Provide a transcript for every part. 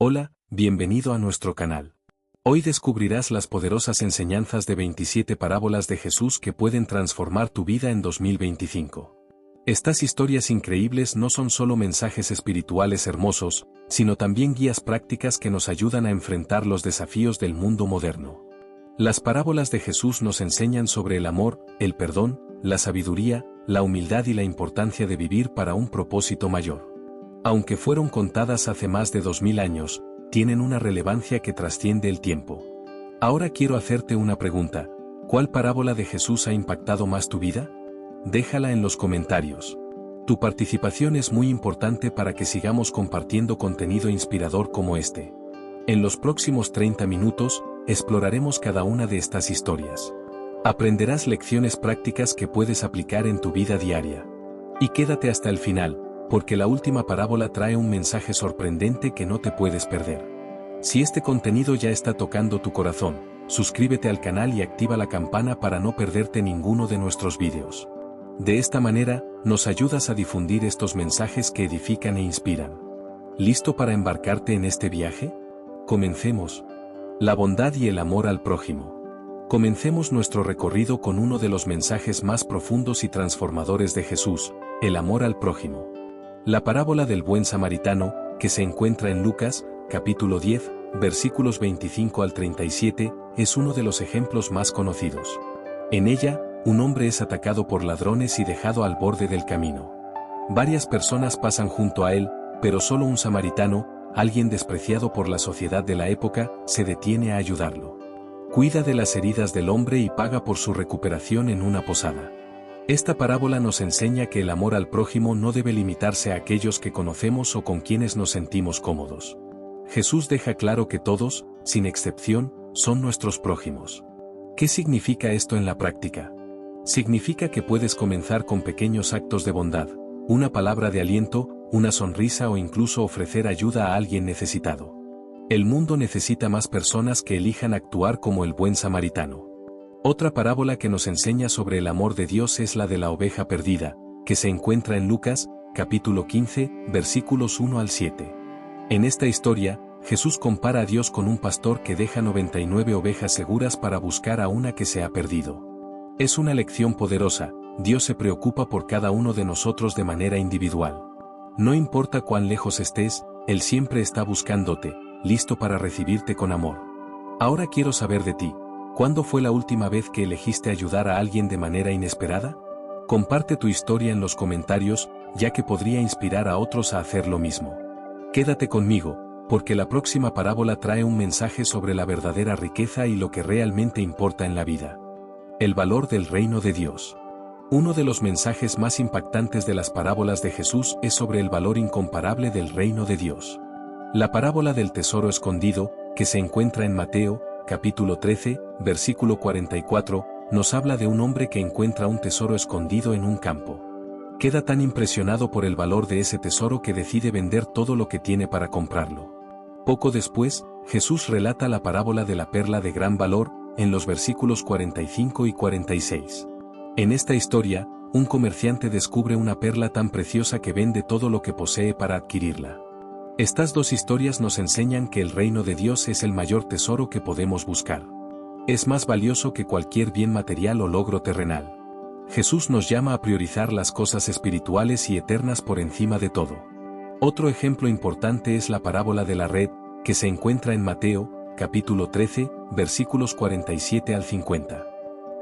Hola, bienvenido a nuestro canal. Hoy descubrirás las poderosas enseñanzas de 27 parábolas de Jesús que pueden transformar tu vida en 2025. Estas historias increíbles no son solo mensajes espirituales hermosos, sino también guías prácticas que nos ayudan a enfrentar los desafíos del mundo moderno. Las parábolas de Jesús nos enseñan sobre el amor, el perdón, la sabiduría, la humildad y la importancia de vivir para un propósito mayor. Aunque fueron contadas hace más de 2000 años, tienen una relevancia que trasciende el tiempo. Ahora quiero hacerte una pregunta: ¿cuál parábola de Jesús ha impactado más tu vida? Déjala en los comentarios. Tu participación es muy importante para que sigamos compartiendo contenido inspirador como este. En los próximos 30 minutos, exploraremos cada una de estas historias. Aprenderás lecciones prácticas que puedes aplicar en tu vida diaria. Y quédate hasta el final, porque la última parábola trae un mensaje sorprendente que no te puedes perder. Si este contenido ya está tocando tu corazón, suscríbete al canal y activa la campana para no perderte ninguno de nuestros vídeos. De esta manera, nos ayudas a difundir estos mensajes que edifican e inspiran. ¿Listo para embarcarte en este viaje? Comencemos. La bondad y el amor al prójimo. Comencemos nuestro recorrido con uno de los mensajes más profundos y transformadores de Jesús: el amor al prójimo. La parábola del buen samaritano, que se encuentra en Lucas, capítulo 10, versículos 25 al 37, es uno de los ejemplos más conocidos. En ella, un hombre es atacado por ladrones y dejado al borde del camino. Varias personas pasan junto a él, pero solo un samaritano, alguien despreciado por la sociedad de la época, se detiene a ayudarlo. Cuida de las heridas del hombre y paga por su recuperación en una posada. Esta parábola nos enseña que el amor al prójimo no debe limitarse a aquellos que conocemos o con quienes nos sentimos cómodos. Jesús deja claro que todos, sin excepción, son nuestros prójimos. ¿Qué significa esto en la práctica? Significa que puedes comenzar con pequeños actos de bondad, una palabra de aliento, una sonrisa o incluso ofrecer ayuda a alguien necesitado. El mundo necesita más personas que elijan actuar como el buen samaritano. Otra parábola que nos enseña sobre el amor de Dios es la de la oveja perdida, que se encuentra en Lucas, capítulo 15, versículos 1 al 7. En esta historia, Jesús compara a Dios con un pastor que deja 99 ovejas seguras para buscar a una que se ha perdido. Es una lección poderosa: Dios se preocupa por cada uno de nosotros de manera individual. No importa cuán lejos estés, Él siempre está buscándote, listo para recibirte con amor. Ahora quiero saber de ti. ¿Cuándo fue la última vez que elegiste ayudar a alguien de manera inesperada? Comparte tu historia en los comentarios, ya que podría inspirar a otros a hacer lo mismo. Quédate conmigo, porque la próxima parábola trae un mensaje sobre la verdadera riqueza y lo que realmente importa en la vida. El valor del reino de Dios. Uno de los mensajes más impactantes de las parábolas de Jesús es sobre el valor incomparable del reino de Dios. La parábola del tesoro escondido, que se encuentra en Mateo, capítulo 13, versículo 44, nos habla de un hombre que encuentra un tesoro escondido en un campo. Queda tan impresionado por el valor de ese tesoro que decide vender todo lo que tiene para comprarlo. Poco después, Jesús relata la parábola de la perla de gran valor, en los versículos 45 y 46. En esta historia, un comerciante descubre una perla tan preciosa que vende todo lo que posee para adquirirla. Estas dos historias nos enseñan que el reino de Dios es el mayor tesoro que podemos buscar. Es más valioso que cualquier bien material o logro terrenal. Jesús nos llama a priorizar las cosas espirituales y eternas por encima de todo. Otro ejemplo importante es la parábola de la red, que se encuentra en Mateo, capítulo 13, versículos 47 al 50.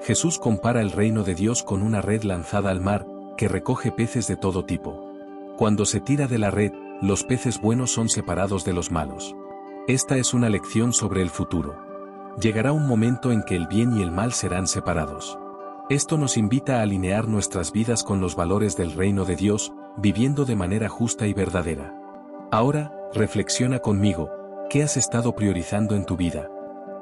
Jesús compara el reino de Dios con una red lanzada al mar, que recoge peces de todo tipo. Cuando se tira de la red, los peces buenos son separados de los malos. Esta es una lección sobre el futuro. Llegará un momento en que el bien y el mal serán separados. Esto nos invita a alinear nuestras vidas con los valores del reino de Dios, viviendo de manera justa y verdadera. Ahora, reflexiona conmigo: ¿qué has estado priorizando en tu vida?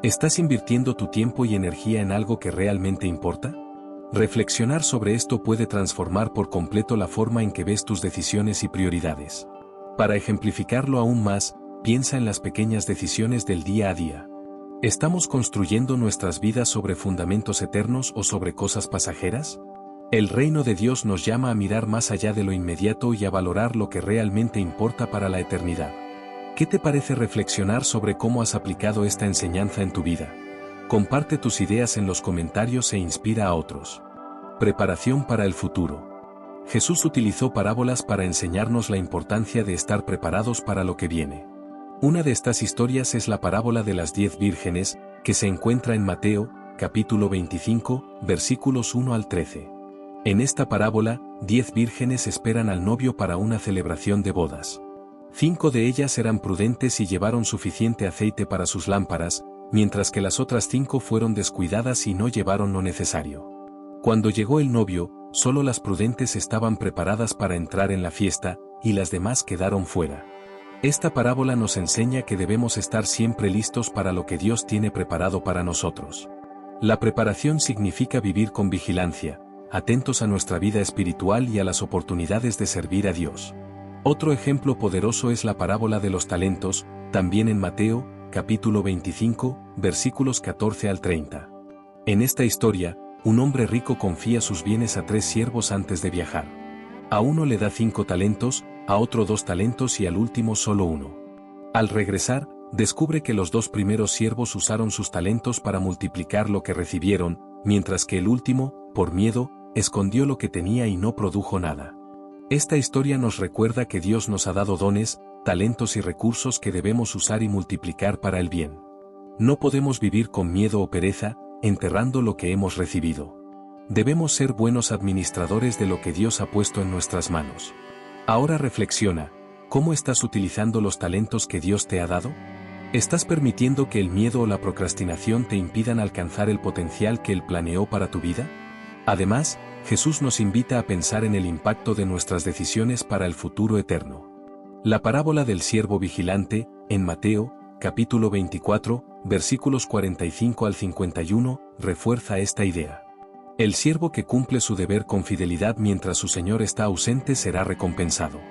¿Estás invirtiendo tu tiempo y energía en algo que realmente importa? Reflexionar sobre esto puede transformar por completo la forma en que ves tus decisiones y prioridades. Para ejemplificarlo aún más, piensa en las pequeñas decisiones del día a día. ¿Estamos construyendo nuestras vidas sobre fundamentos eternos o sobre cosas pasajeras? El reino de Dios nos llama a mirar más allá de lo inmediato y a valorar lo que realmente importa para la eternidad. ¿Qué te parece reflexionar sobre cómo has aplicado esta enseñanza en tu vida? Comparte tus ideas en los comentarios e inspira a otros. Preparación para el futuro. Jesús utilizó parábolas para enseñarnos la importancia de estar preparados para lo que viene. Una de estas historias es la parábola de las 10 vírgenes, que se encuentra en Mateo, capítulo 25, versículos 1 al 13. En esta parábola, 10 vírgenes esperan al novio para una celebración de bodas. 5 de ellas eran prudentes y llevaron suficiente aceite para sus lámparas, mientras que las otras 5 fueron descuidadas y no llevaron lo necesario. Cuando llegó el novio, solo las prudentes estaban preparadas para entrar en la fiesta, y las demás quedaron fuera. Esta parábola nos enseña que debemos estar siempre listos para lo que Dios tiene preparado para nosotros. La preparación significa vivir con vigilancia, atentos a nuestra vida espiritual y a las oportunidades de servir a Dios. Otro ejemplo poderoso es la parábola de los talentos, también en Mateo, capítulo 25, versículos 14 al 30. En esta historia, un hombre rico confía sus bienes a 3 siervos antes de viajar. A uno le da 5 talentos, a otro 2 talentos y al último solo 1. Al regresar, descubre que los 2 primeros siervos usaron sus talentos para multiplicar lo que recibieron, mientras que el último, por miedo, escondió lo que tenía y no produjo nada. Esta historia nos recuerda que Dios nos ha dado dones, talentos y recursos que debemos usar y multiplicar para el bien. No podemos vivir con miedo o pereza, enterrando lo que hemos recibido. Debemos ser buenos administradores de lo que Dios ha puesto en nuestras manos. Ahora reflexiona, ¿cómo estás utilizando los talentos que Dios te ha dado? ¿Estás permitiendo que el miedo o la procrastinación te impidan alcanzar el potencial que Él planeó para tu vida? Además, Jesús nos invita a pensar en el impacto de nuestras decisiones para el futuro eterno. La parábola del siervo vigilante, en Mateo, capítulo 24, versículos 45 al 51, refuerza esta idea. El siervo que cumple su deber con fidelidad mientras su señor está ausente será recompensado.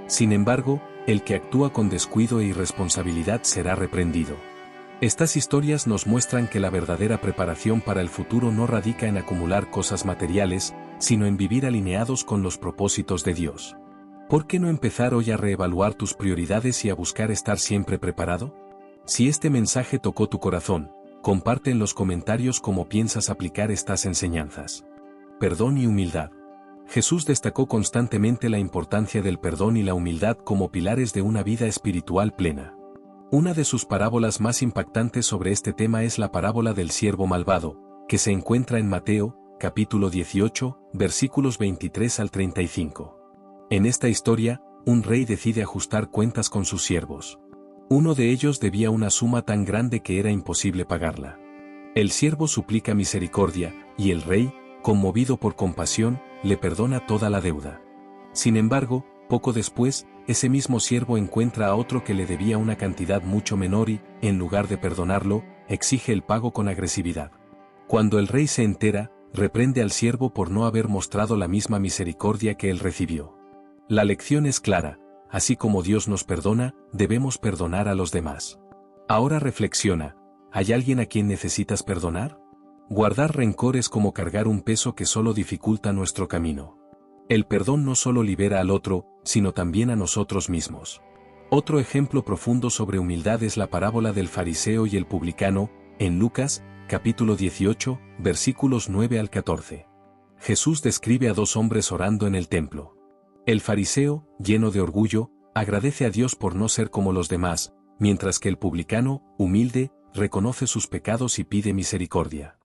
Sin embargo, el que actúa con descuido e irresponsabilidad será reprendido. Estas historias nos muestran que la verdadera preparación para el futuro no radica en acumular cosas materiales, sino en vivir alineados con los propósitos de Dios. ¿Por qué no empezar hoy a reevaluar tus prioridades y a buscar estar siempre preparado? Si este mensaje tocó tu corazón, comparte en los comentarios cómo piensas aplicar estas enseñanzas. Perdón y humildad. Jesús destacó constantemente la importancia del perdón y la humildad como pilares de una vida espiritual plena. Una de sus parábolas más impactantes sobre este tema es la parábola del siervo malvado, que se encuentra en Mateo, capítulo 18, versículos 23 al 35. En esta historia, un rey decide ajustar cuentas con sus siervos. Uno de ellos debía una suma tan grande que era imposible pagarla. El siervo suplica misericordia, y el rey, conmovido por compasión, le perdona toda la deuda. Sin embargo, poco después, ese mismo siervo encuentra a otro que le debía una cantidad mucho menor y, en lugar de perdonarlo, exige el pago con agresividad. Cuando el rey se entera, reprende al siervo por no haber mostrado la misma misericordia que él recibió. La lección es clara. Así como Dios nos perdona, debemos perdonar a los demás. Ahora reflexiona, ¿hay alguien a quien necesitas perdonar? Guardar rencor es como cargar un peso que solo dificulta nuestro camino. El perdón no solo libera al otro, sino también a nosotros mismos. Otro ejemplo profundo sobre humildad es la parábola del fariseo y el publicano, en Lucas, capítulo 18, versículos 9 al 14. Jesús describe a 2 hombres orando en el templo. El fariseo, lleno de orgullo, agradece a Dios por no ser como los demás, mientras que el publicano, humilde, reconoce sus pecados y pide misericordia.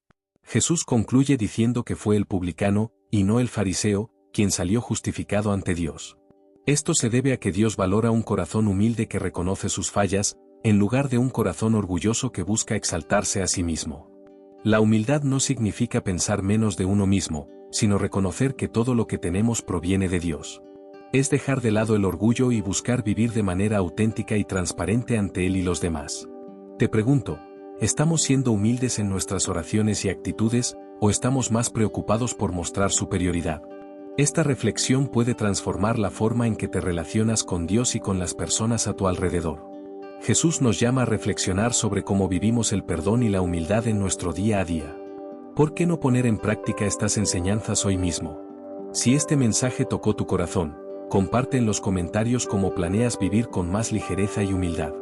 Jesús concluye diciendo que fue el publicano, y no el fariseo, quien salió justificado ante Dios. Esto se debe a que Dios valora un corazón humilde que reconoce sus fallas, en lugar de un corazón orgulloso que busca exaltarse a sí mismo. La humildad no significa pensar menos de uno mismo, sino reconocer que todo lo que tenemos proviene de Dios. Es dejar de lado el orgullo y buscar vivir de manera auténtica y transparente ante Él y los demás. Te pregunto, ¿estamos siendo humildes en nuestras oraciones y actitudes, o estamos más preocupados por mostrar superioridad? Esta reflexión puede transformar la forma en que te relacionas con Dios y con las personas a tu alrededor. Jesús nos llama a reflexionar sobre cómo vivimos el perdón y la humildad en nuestro día a día. ¿Por qué no poner en práctica estas enseñanzas hoy mismo? Si este mensaje tocó tu corazón, comparte en los comentarios cómo planeas vivir con más ligereza y humildad.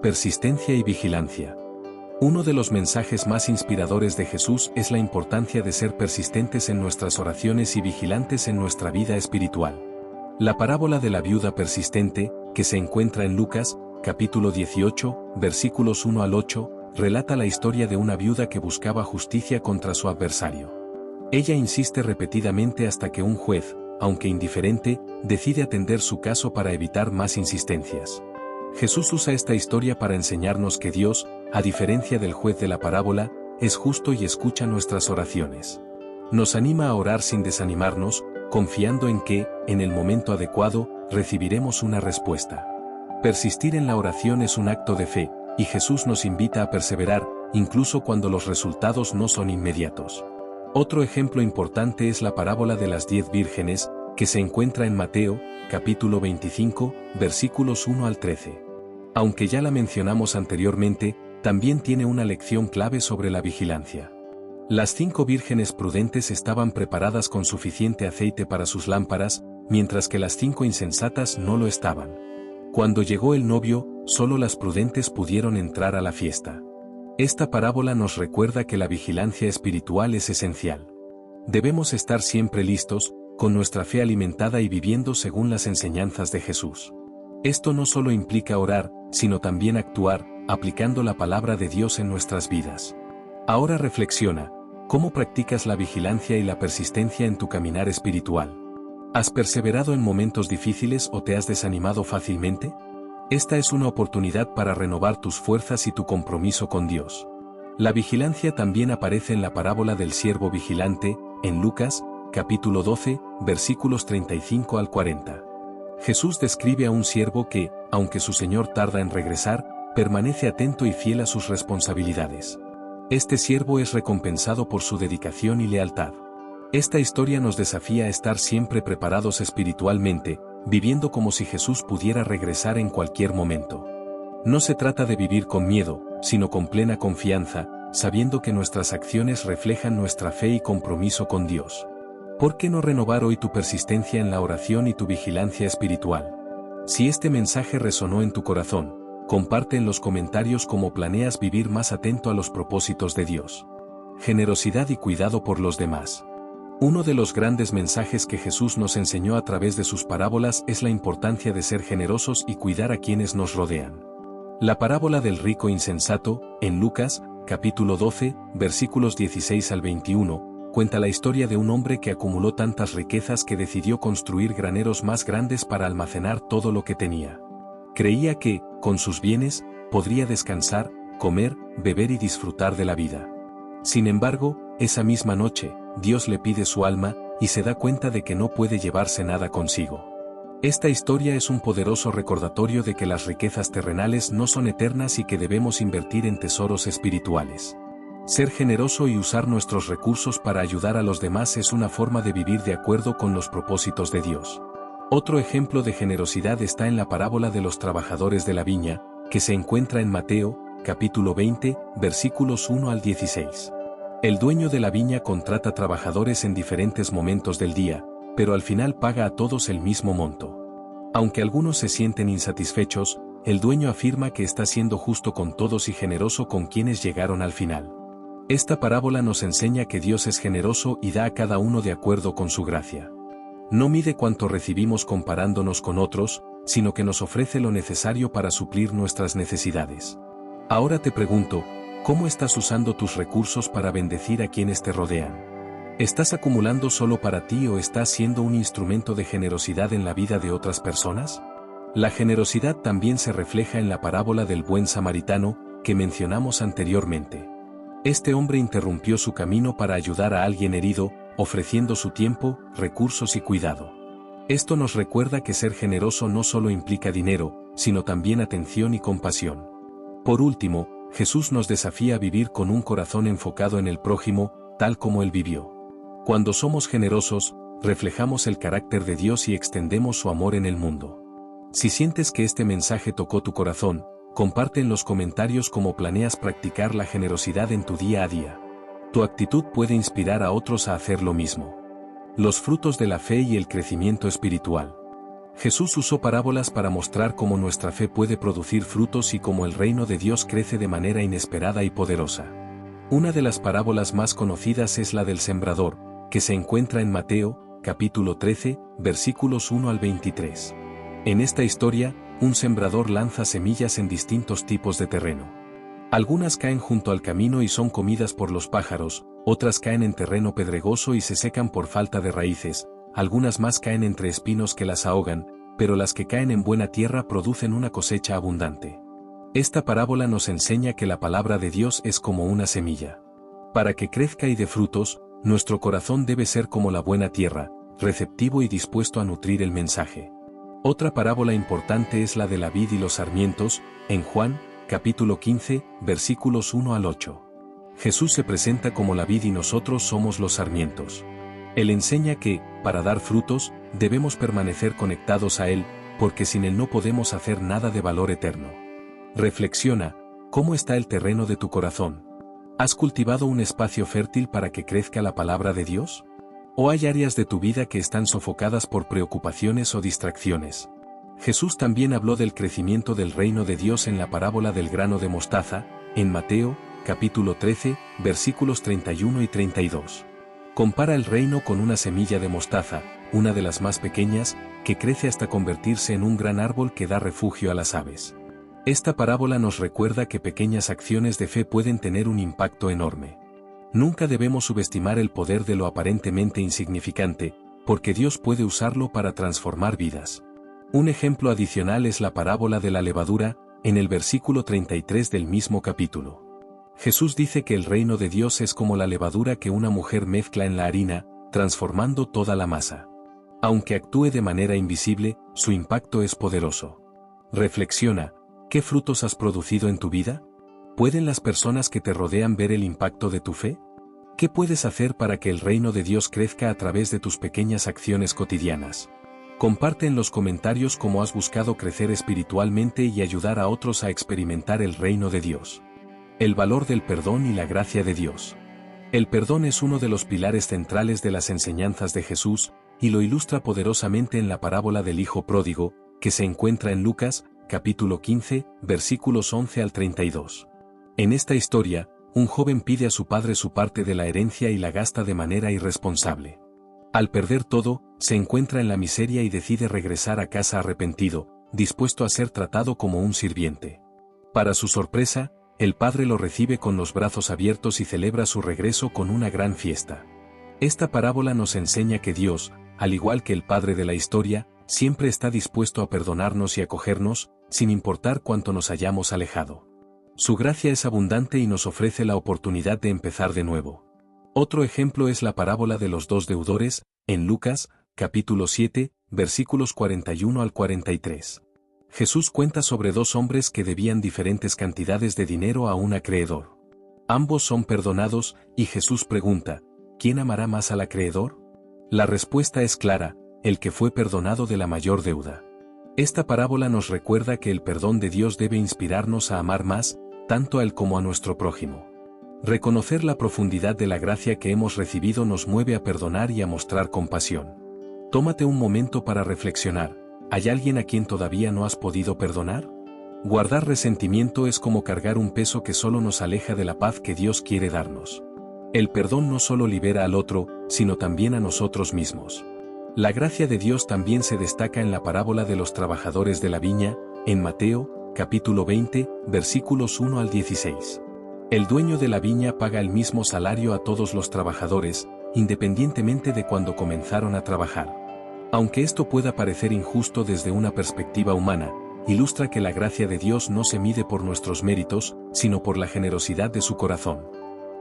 Persistencia y vigilancia. Uno de los mensajes más inspiradores de Jesús es la importancia de ser persistentes en nuestras oraciones y vigilantes en nuestra vida espiritual. La parábola de la viuda persistente, que se encuentra en Lucas, capítulo 18, versículos 1 al 8, relata la historia de una viuda que buscaba justicia contra su adversario. Ella insiste repetidamente hasta que un juez, aunque indiferente, decide atender su caso para evitar más insistencias. Jesús usa esta historia para enseñarnos que Dios, a diferencia del juez de la parábola, es justo y escucha nuestras oraciones. Nos anima a orar sin desanimarnos, confiando en que, en el momento adecuado, recibiremos una respuesta. Persistir en la oración es un acto de fe, y Jesús nos invita a perseverar, incluso cuando los resultados no son inmediatos. Otro ejemplo importante es la parábola de las 10 vírgenes, que se encuentra en Mateo, capítulo 25, versículos 1 al 13. Aunque ya la mencionamos anteriormente, también tiene una lección clave sobre la vigilancia. Las 5 vírgenes prudentes estaban preparadas con suficiente aceite para sus lámparas, mientras que las 5 insensatas no lo estaban. Cuando llegó el novio, solo las prudentes pudieron entrar a la fiesta. Esta parábola nos recuerda que la vigilancia espiritual es esencial. Debemos estar siempre listos, con nuestra fe alimentada y viviendo según las enseñanzas de Jesús. Esto no solo implica orar, sino también actuar, aplicando la palabra de Dios en nuestras vidas. Ahora reflexiona, ¿cómo practicas la vigilancia y la persistencia en tu caminar espiritual? ¿Has perseverado en momentos difíciles o te has desanimado fácilmente? Esta es una oportunidad para renovar tus fuerzas y tu compromiso con Dios. La vigilancia también aparece en la parábola del siervo vigilante, en Lucas, capítulo 12, versículos 35 al 40. Jesús describe a un siervo que, aunque su señor tarda en regresar, permanece atento y fiel a sus responsabilidades. Este siervo es recompensado por su dedicación y lealtad. Esta historia nos desafía a estar siempre preparados espiritualmente, viviendo como si Jesús pudiera regresar en cualquier momento. No se trata de vivir con miedo, sino con plena confianza, sabiendo que nuestras acciones reflejan nuestra fe y compromiso con Dios. ¿Por qué no renovar hoy tu persistencia en la oración y tu vigilancia espiritual? Si este mensaje resonó en tu corazón, comparte en los comentarios cómo planeas vivir más atento a los propósitos de Dios. Generosidad y cuidado por los demás. Uno de los grandes mensajes que Jesús nos enseñó a través de sus parábolas es la importancia de ser generosos y cuidar a quienes nos rodean. La parábola del rico insensato, en Lucas, capítulo 12, versículos 16 al 21, cuenta la historia de un hombre que acumuló tantas riquezas que decidió construir graneros más grandes para almacenar todo lo que tenía. Creía que, con sus bienes, podría descansar, comer, beber y disfrutar de la vida. Sin embargo, esa misma noche, Dios le pide su alma, y se da cuenta de que no puede llevarse nada consigo. Esta historia es un poderoso recordatorio de que las riquezas terrenales no son eternas y que debemos invertir en tesoros espirituales. Ser generoso y usar nuestros recursos para ayudar a los demás es una forma de vivir de acuerdo con los propósitos de Dios. Otro ejemplo de generosidad está en la parábola de los trabajadores de la viña, que se encuentra en Mateo, capítulo 20, versículos 1 al 16. El dueño de la viña contrata trabajadores en diferentes momentos del día, pero al final paga a todos el mismo monto. Aunque algunos se sienten insatisfechos, el dueño afirma que está siendo justo con todos y generoso con quienes llegaron al final. Esta parábola nos enseña que Dios es generoso y da a cada uno de acuerdo con su gracia. No mide cuánto recibimos comparándonos con otros, sino que nos ofrece lo necesario para suplir nuestras necesidades. Ahora te pregunto, ¿cómo estás usando tus recursos para bendecir a quienes te rodean? ¿Estás acumulando solo para ti o estás siendo un instrumento de generosidad en la vida de otras personas? La generosidad también se refleja en la parábola del buen samaritano, que mencionamos anteriormente. Este hombre interrumpió su camino para ayudar a alguien herido, ofreciendo su tiempo, recursos y cuidado. Esto nos recuerda que ser generoso no solo implica dinero, sino también atención y compasión. Por último, Jesús nos desafía a vivir con un corazón enfocado en el prójimo, tal como Él vivió. Cuando somos generosos, reflejamos el carácter de Dios y extendemos su amor en el mundo. Si sientes que este mensaje tocó tu corazón, comparte en los comentarios cómo planeas practicar la generosidad en tu día a día. Tu actitud puede inspirar a otros a hacer lo mismo. Los frutos de la fe y el crecimiento espiritual. Jesús usó parábolas para mostrar cómo nuestra fe puede producir frutos y cómo el reino de Dios crece de manera inesperada y poderosa. Una de las parábolas más conocidas es la del sembrador, que se encuentra en Mateo, capítulo 13, versículos 1 al 23. En esta historia, un sembrador lanza semillas en distintos tipos de terreno. Algunas caen junto al camino y son comidas por los pájaros, otras caen en terreno pedregoso y se secan por falta de raíces, algunas más caen entre espinos que las ahogan, pero las que caen en buena tierra producen una cosecha abundante. Esta parábola nos enseña que la palabra de Dios es como una semilla. Para que crezca y dé frutos, nuestro corazón debe ser como la buena tierra, receptivo y dispuesto a nutrir el mensaje. Otra parábola importante es la de la vid y los sarmientos, en Juan, capítulo 15, versículos 1 al 8. Jesús se presenta como la vid y nosotros somos los sarmientos. Él enseña que, para dar frutos, debemos permanecer conectados a Él, porque sin Él no podemos hacer nada de valor eterno. Reflexiona, ¿cómo está el terreno de tu corazón? ¿Has cultivado un espacio fértil para que crezca la palabra de Dios? ¿O hay áreas de tu vida que están sofocadas por preocupaciones o distracciones? Jesús también habló del crecimiento del reino de Dios en la parábola del grano de mostaza, en Mateo, capítulo 13, versículos 31 y 32. Compara el reino con una semilla de mostaza, una de las más pequeñas, que crece hasta convertirse en un gran árbol que da refugio a las aves. Esta parábola nos recuerda que pequeñas acciones de fe pueden tener un impacto enorme. Nunca debemos subestimar el poder de lo aparentemente insignificante, porque Dios puede usarlo para transformar vidas. Un ejemplo adicional es la parábola de la levadura, en el versículo 33 del mismo capítulo. Jesús dice que el reino de Dios es como la levadura que una mujer mezcla en la harina, transformando toda la masa. Aunque actúe de manera invisible, su impacto es poderoso. Reflexiona, ¿qué frutos has producido en tu vida? ¿Pueden las personas que te rodean ver el impacto de tu fe? ¿Qué puedes hacer para que el reino de Dios crezca a través de tus pequeñas acciones cotidianas? Comparte en los comentarios cómo has buscado crecer espiritualmente y ayudar a otros a experimentar el reino de Dios. El valor del perdón y la gracia de Dios. El perdón es uno de los pilares centrales de las enseñanzas de Jesús, y lo ilustra poderosamente en la parábola del Hijo Pródigo, que se encuentra en Lucas, capítulo 15, versículos 11 al 32. En esta historia, un joven pide a su padre su parte de la herencia y la gasta de manera irresponsable. Al perder todo, se encuentra en la miseria y decide regresar a casa arrepentido, dispuesto a ser tratado como un sirviente. Para su sorpresa, el padre lo recibe con los brazos abiertos y celebra su regreso con una gran fiesta. Esta parábola nos enseña que Dios, al igual que el Padre de la historia, siempre está dispuesto a perdonarnos y acogernos, sin importar cuánto nos hayamos alejado. Su gracia es abundante y nos ofrece la oportunidad de empezar de nuevo. Otro ejemplo es la parábola de los dos deudores, en Lucas, capítulo 7, versículos 41 al 43. Jesús cuenta sobre dos hombres que debían diferentes cantidades de dinero a un acreedor. Ambos son perdonados, y Jesús pregunta, ¿quién amará más al acreedor? La respuesta es clara, el que fue perdonado de la mayor deuda. Esta parábola nos recuerda que el perdón de Dios debe inspirarnos a amar más, tanto a Él como a nuestro prójimo. Reconocer la profundidad de la gracia que hemos recibido nos mueve a perdonar y a mostrar compasión. Tómate un momento para reflexionar. ¿Hay alguien a quien todavía no has podido perdonar? Guardar resentimiento es como cargar un peso que solo nos aleja de la paz que Dios quiere darnos. El perdón no solo libera al otro, sino también a nosotros mismos. La gracia de Dios también se destaca en la parábola de los trabajadores de la viña, en Mateo, capítulo 20, versículos 1 al 16. El dueño de la viña paga el mismo salario a todos los trabajadores, independientemente de cuándo comenzaron a trabajar. Aunque esto pueda parecer injusto desde una perspectiva humana, ilustra que la gracia de Dios no se mide por nuestros méritos, sino por la generosidad de su corazón.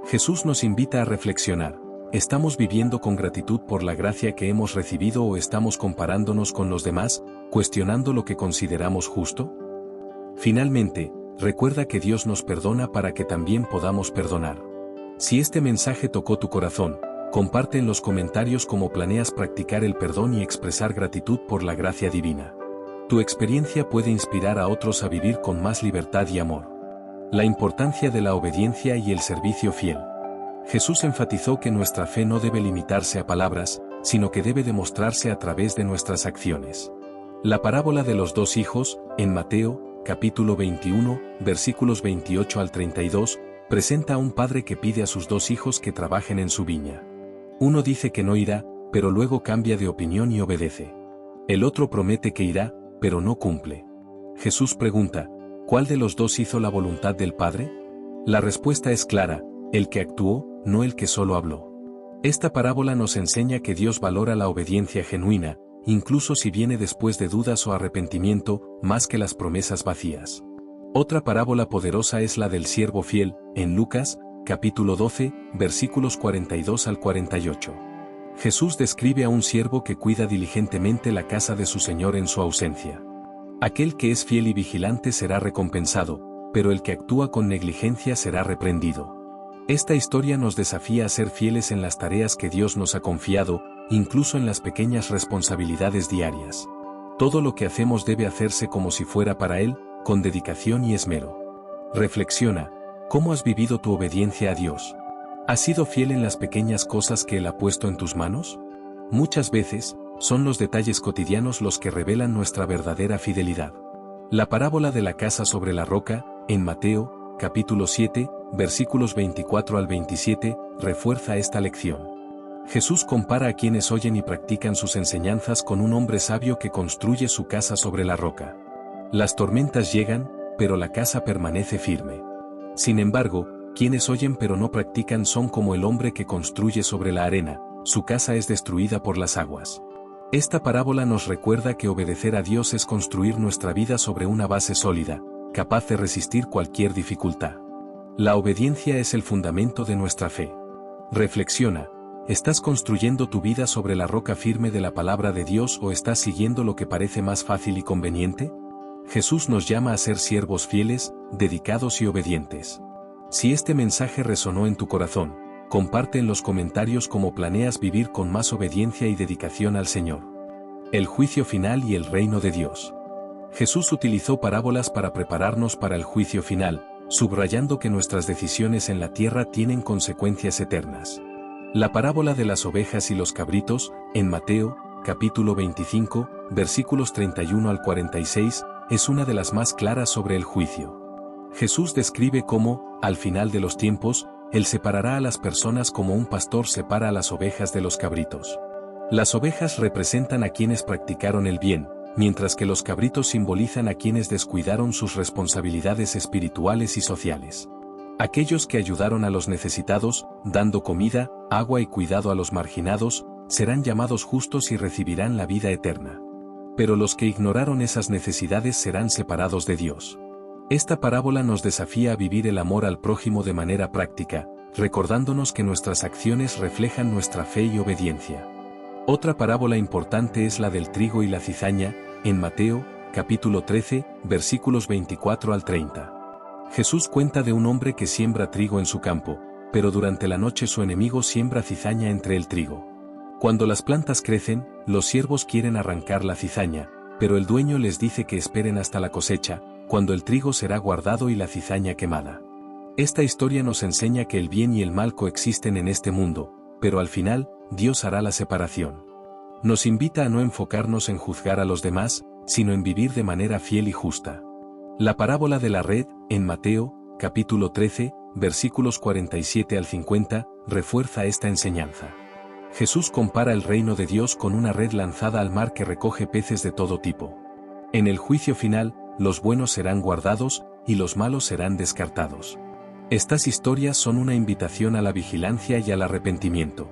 Jesús nos invita a reflexionar. ¿Estamos viviendo con gratitud por la gracia que hemos recibido o estamos comparándonos con los demás, cuestionando lo que consideramos justo? Finalmente, recuerda que Dios nos perdona para que también podamos perdonar. Si este mensaje tocó tu corazón, comparte en los comentarios cómo planeas practicar el perdón y expresar gratitud por la gracia divina. Tu experiencia puede inspirar a otros a vivir con más libertad y amor. La importancia de la obediencia y el servicio fiel. Jesús enfatizó que nuestra fe no debe limitarse a palabras, sino que debe demostrarse a través de nuestras acciones. La parábola de los dos hijos, en Mateo, capítulo 21, versículos 28 al 32, presenta a un padre que pide a sus dos hijos que trabajen en su viña. Uno dice que no irá, pero luego cambia de opinión y obedece. El otro promete que irá, pero no cumple. Jesús pregunta, ¿cuál de los dos hizo la voluntad del Padre? La respuesta es clara, el que actuó, no el que solo habló. Esta parábola nos enseña que Dios valora la obediencia genuina, incluso si viene después de dudas o arrepentimiento, más que las promesas vacías. Otra parábola poderosa es la del siervo fiel, en Lucas, capítulo 12, versículos 42 al 48. Jesús describe a un siervo que cuida diligentemente la casa de su Señor en su ausencia. Aquel que es fiel y vigilante será recompensado, pero el que actúa con negligencia será reprendido. Esta historia nos desafía a ser fieles en las tareas que Dios nos ha confiado, incluso en las pequeñas responsabilidades diarias. Todo lo que hacemos debe hacerse como si fuera para Él, con dedicación y esmero. Reflexiona, ¿cómo has vivido tu obediencia a Dios? ¿Has sido fiel en las pequeñas cosas que Él ha puesto en tus manos? Muchas veces, son los detalles cotidianos los que revelan nuestra verdadera fidelidad. La parábola de la casa sobre la roca, en Mateo, capítulo 7, versículos 24 al 27, refuerza esta lección. Jesús compara a quienes oyen y practican sus enseñanzas con un hombre sabio que construye su casa sobre la roca. Las tormentas llegan, pero la casa permanece firme. Sin embargo, quienes oyen pero no practican son como el hombre que construye sobre la arena, su casa es destruida por las aguas. Esta parábola nos recuerda que obedecer a Dios es construir nuestra vida sobre una base sólida, capaz de resistir cualquier dificultad. La obediencia es el fundamento de nuestra fe. Reflexiona, ¿estás construyendo tu vida sobre la roca firme de la palabra de Dios o estás siguiendo lo que parece más fácil y conveniente? Jesús nos llama a ser siervos fieles, dedicados y obedientes. Si este mensaje resonó en tu corazón, comparte en los comentarios cómo planeas vivir con más obediencia y dedicación al Señor. El juicio final y el reino de Dios. Jesús utilizó parábolas para prepararnos para el juicio final, subrayando que nuestras decisiones en la tierra tienen consecuencias eternas. La parábola de las ovejas y los cabritos, en Mateo, capítulo 25, versículos 31 al 46, es una de las más claras sobre el juicio. Jesús describe cómo, al final de los tiempos, Él separará a las personas como un pastor separa a las ovejas de los cabritos. Las ovejas representan a quienes practicaron el bien, mientras que los cabritos simbolizan a quienes descuidaron sus responsabilidades espirituales y sociales. Aquellos que ayudaron a los necesitados, dando comida, agua y cuidado a los marginados, serán llamados justos y recibirán la vida eterna. Pero los que ignoraron esas necesidades serán separados de Dios. Esta parábola nos desafía a vivir el amor al prójimo de manera práctica, recordándonos que nuestras acciones reflejan nuestra fe y obediencia. Otra parábola importante es la del trigo y la cizaña, en Mateo, capítulo 13, versículos 24 al 30. Jesús cuenta de un hombre que siembra trigo en su campo, pero durante la noche su enemigo siembra cizaña entre el trigo. Cuando las plantas crecen, los siervos quieren arrancar la cizaña, pero el dueño les dice que esperen hasta la cosecha, cuando el trigo será guardado y la cizaña quemada. Esta historia nos enseña que el bien y el mal coexisten en este mundo, pero al final, Dios hará la separación. Nos invita a no enfocarnos en juzgar a los demás, sino en vivir de manera fiel y justa. La parábola de la red, en Mateo, capítulo 13, versículos 47 al 50, refuerza esta enseñanza. Jesús compara el reino de Dios con una red lanzada al mar que recoge peces de todo tipo. En el juicio final, los buenos serán guardados, y los malos serán descartados. Estas historias son una invitación a la vigilancia y al arrepentimiento.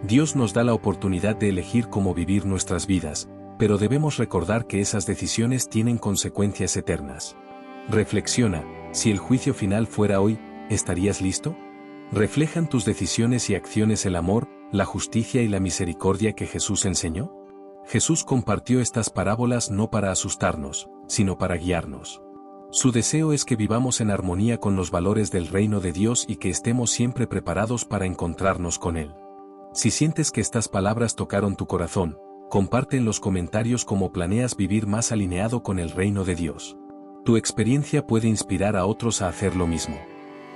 Dios nos da la oportunidad de elegir cómo vivir nuestras vidas, pero debemos recordar que esas decisiones tienen consecuencias eternas. Reflexiona, si el juicio final fuera hoy, ¿estarías listo? ¿Reflejan tus decisiones y acciones el amor, la justicia y la misericordia que Jesús enseñó? Jesús compartió estas parábolas no para asustarnos, sino para guiarnos. Su deseo es que vivamos en armonía con los valores del reino de Dios y que estemos siempre preparados para encontrarnos con Él. Si sientes que estas palabras tocaron tu corazón, comparte en los comentarios cómo planeas vivir más alineado con el reino de Dios. Tu experiencia puede inspirar a otros a hacer lo mismo.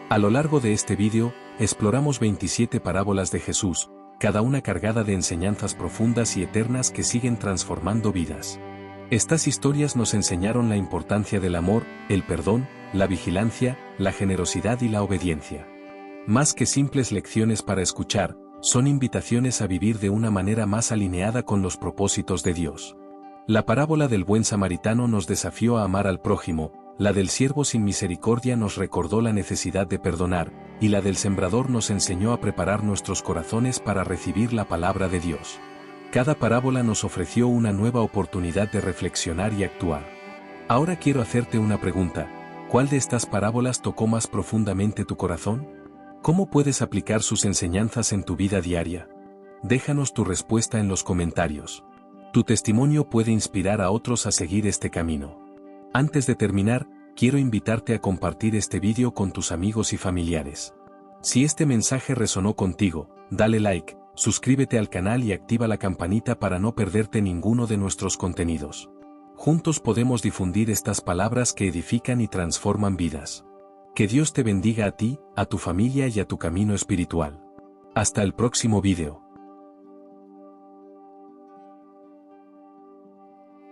A lo largo de este vídeo, exploramos 27 parábolas de Jesús, cada una cargada de enseñanzas profundas y eternas que siguen transformando vidas. Estas historias nos enseñaron la importancia del amor, el perdón, la vigilancia, la generosidad y la obediencia. Más que simples lecciones para escuchar, son invitaciones a vivir de una manera más alineada con los propósitos de Dios. La parábola del buen samaritano nos desafió a amar al prójimo, la del siervo sin misericordia nos recordó la necesidad de perdonar, y la del sembrador nos enseñó a preparar nuestros corazones para recibir la palabra de Dios. Cada parábola nos ofreció una nueva oportunidad de reflexionar y actuar. Ahora quiero hacerte una pregunta: ¿cuál de estas parábolas tocó más profundamente tu corazón? ¿Cómo puedes aplicar sus enseñanzas en tu vida diaria? Déjanos tu respuesta en los comentarios. Tu testimonio puede inspirar a otros a seguir este camino. Antes de terminar, quiero invitarte a compartir este vídeo con tus amigos y familiares. Si este mensaje resonó contigo, dale like, suscríbete al canal y activa la campanita para no perderte ninguno de nuestros contenidos. Juntos podemos difundir estas palabras que edifican y transforman vidas. Que Dios te bendiga a ti, a tu familia y a tu camino espiritual. Hasta el próximo vídeo.